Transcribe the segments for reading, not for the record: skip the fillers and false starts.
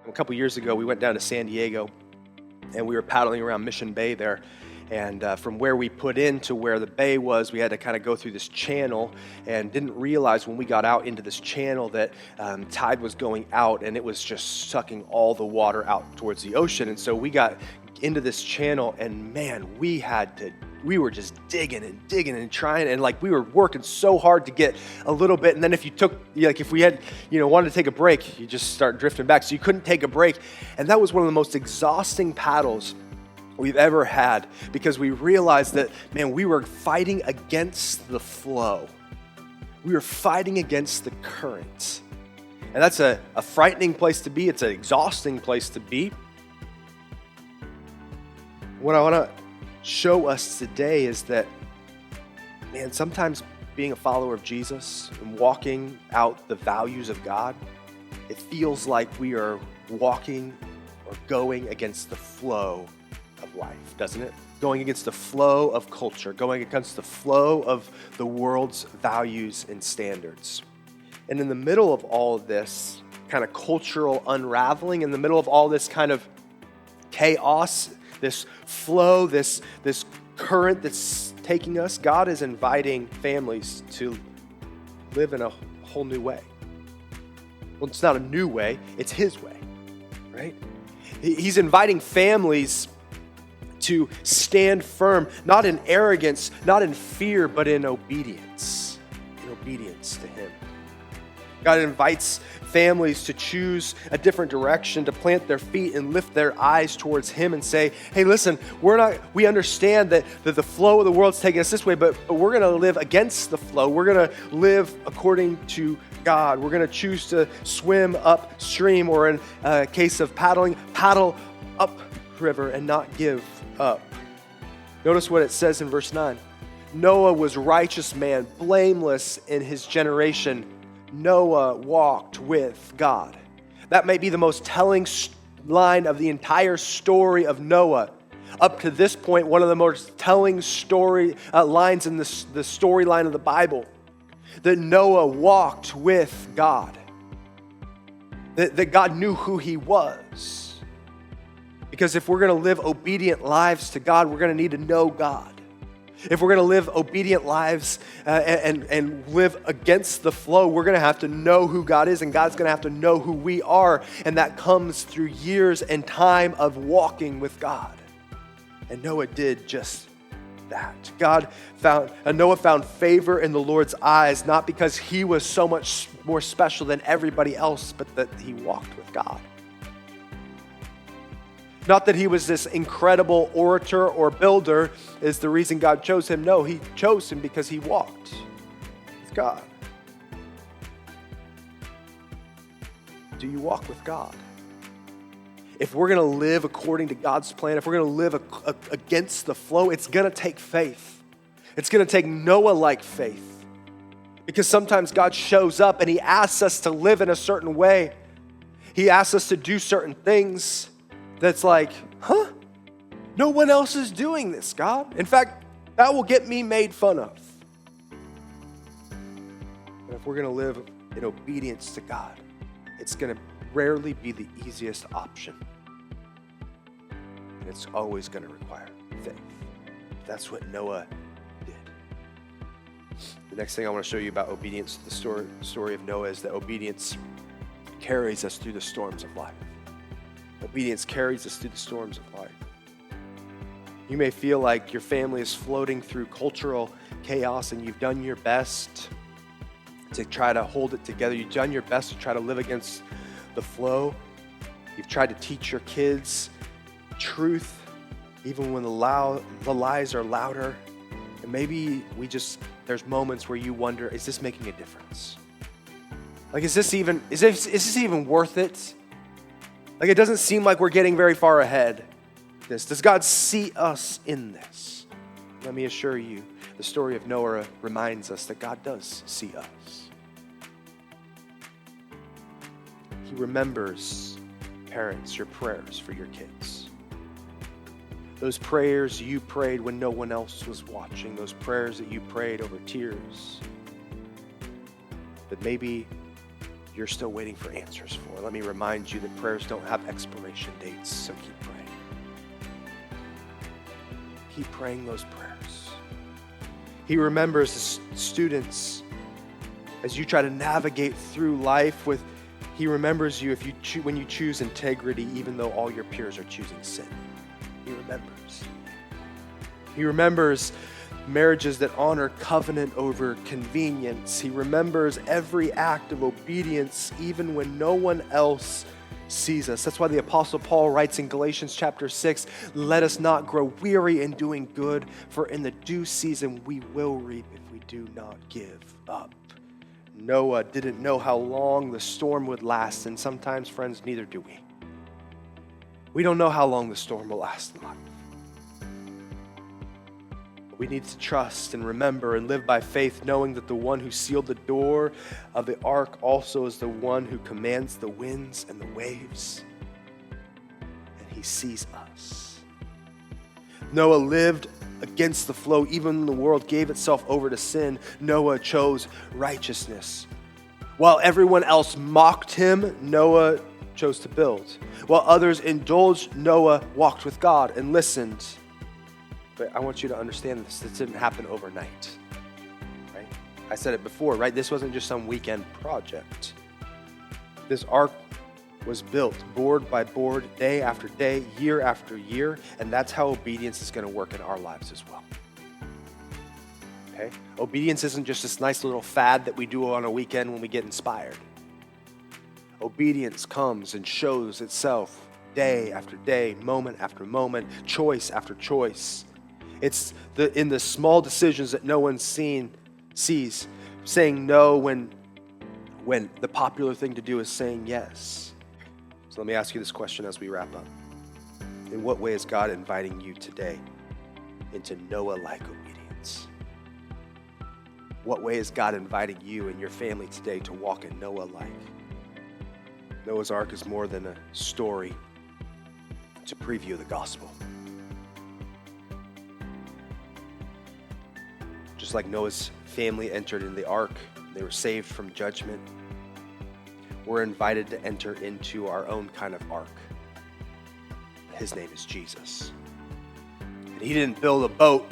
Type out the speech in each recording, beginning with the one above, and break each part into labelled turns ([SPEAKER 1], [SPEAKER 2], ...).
[SPEAKER 1] A couple years ago, we went down to San Diego, and we were paddling around Mission Bay there. And from where we put in to where the bay was, we had to kind of go through this channel, and didn't realize when we got out into this channel that tide was going out, and it was just sucking all the water out towards the ocean. And so we got into this channel, and man, we were just digging and trying, and like we were working so hard to get a little bit. And then if you took, like if we had, wanted to take a break, you just start drifting back. So you couldn't take a break. And that was one of the most exhausting paddles we've ever had, because we realized that, man, we were fighting against the flow. We were fighting against the current. And that's a frightening place to be. It's an exhausting place to be. What I want to show us today is that, man, sometimes being a follower of Jesus and walking out the values of God, it feels like we are walking or going against the flow of life, doesn't it? Going against the flow of culture, going against the flow of the world's values and standards. And in the middle of all of this kind of cultural unraveling, in the middle of all this kind of chaos, this flow, this current that's taking us, God is inviting families to live in a whole new way. Well, it's not a new way, it's His way, right? He's inviting families to stand firm, not in arrogance, not in fear, but in obedience to Him. God invites families to choose a different direction, to plant their feet and lift their eyes towards Him and say, hey, listen, we understand that the flow of the world's taking us this way, but we're going to live against the flow. We're going to live according to God. We're going to choose to swim upstream, or in a case of paddling, paddle upriver and not give up. Notice what it says in verse 9. Noah was a righteous man, blameless in his generation. Noah walked with God. That may be the most telling line of the entire story of Noah. Up to this point, one of the most telling lines in the storyline of the Bible. That Noah walked with God. That God knew who he was. Because if we're going to live obedient lives to God, we're going to need to know God. If we're going to live obedient lives and live against the flow, we're going to have to know who God is, and God's going to have to know who we are. And that comes through years and time of walking with God. And Noah did just that. Noah found favor in the Lord's eyes, not because he was so much more special than everybody else, but that he walked with God. Not that he was this incredible orator or builder is the reason God chose him. No, He chose him because he walked with God. Do you walk with God? If we're going to live according to God's plan, if we're going to live against the flow, it's going to take faith. It's going to take Noah-like faith. Because sometimes God shows up and He asks us to live in a certain way. He asks us to do certain things. That's like, no one else is doing this, God. In fact, that will get me made fun of. But if we're going to live in obedience to God, it's going to rarely be the easiest option. And it's always going to require faith. That's what Noah did. The next thing I want to show you about obedience, the story of Noah, is that obedience carries us through the storms of life. Obedience carries us through the storms of life. You may feel like your family is floating through cultural chaos and you've done your best to try to hold it together. You've done your best to try to live against the flow. You've tried to teach your kids truth even when the lies are louder. And maybe there's moments where you wonder, is this making a difference? Like, is this even worth it? Like, it doesn't seem like we're getting very far ahead. Does God see us in this? Let me assure you, the story of Noah reminds us that God does see us. He remembers, parents, your prayers for your kids. Those prayers you prayed when no one else was watching, those prayers that you prayed over tears, that maybe you're still waiting for answers for. Let me remind you that prayers don't have expiration dates, so keep praying. Keep praying those prayers. He remembers the students as you try to navigate through life with. He remembers you when you choose integrity, even though all your peers are choosing sin. He remembers. He remembers marriages that honor covenant over convenience. He remembers every act of obedience, even when no one else sees us. That's why the Apostle Paul writes in Galatians chapter 6, let us not grow weary in doing good, for in the due season we will reap if we do not give up. Noah didn't know how long the storm would last, and sometimes, friends, neither do we. We don't know how long the storm will last in life. We need to trust and remember and live by faith, knowing that the one who sealed the door of the ark also is the one who commands the winds and the waves. And he sees us. Noah lived against the flow. Even when the world gave itself over to sin, Noah chose righteousness. While everyone else mocked him, Noah chose to build. While others indulged, Noah walked with God and listened. But I want you to understand this didn't happen overnight, right? I said it before, right? This wasn't just some weekend project. This ark was built board by board, day after day, year after year, and that's how obedience is going to work in our lives as well. Okay? Obedience isn't just this nice little fad that we do on a weekend when we get inspired. Obedience comes and shows itself day after day, moment after moment, choice after choice. It's in the small decisions that no one sees, saying no when the popular thing to do is saying yes. So let me ask you this question as we wrap up. In what way is God inviting you today into Noah-like obedience? What way is God inviting you and your family today to walk in Noah-like? Noah's Ark is more than a story. It's a preview of the gospel. Just like Noah's family entered in the ark, they were saved from judgment. We're invited to enter into our own kind of ark. His name is Jesus. And he didn't build a boat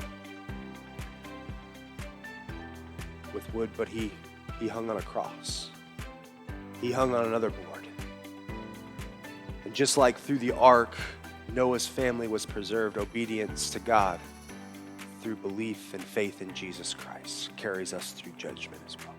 [SPEAKER 1] with wood, but he hung on a cross. He hung on another board. And just like through the ark, Noah's family was preserved, obedience to God through belief and faith in Jesus Christ carries us through judgment as well.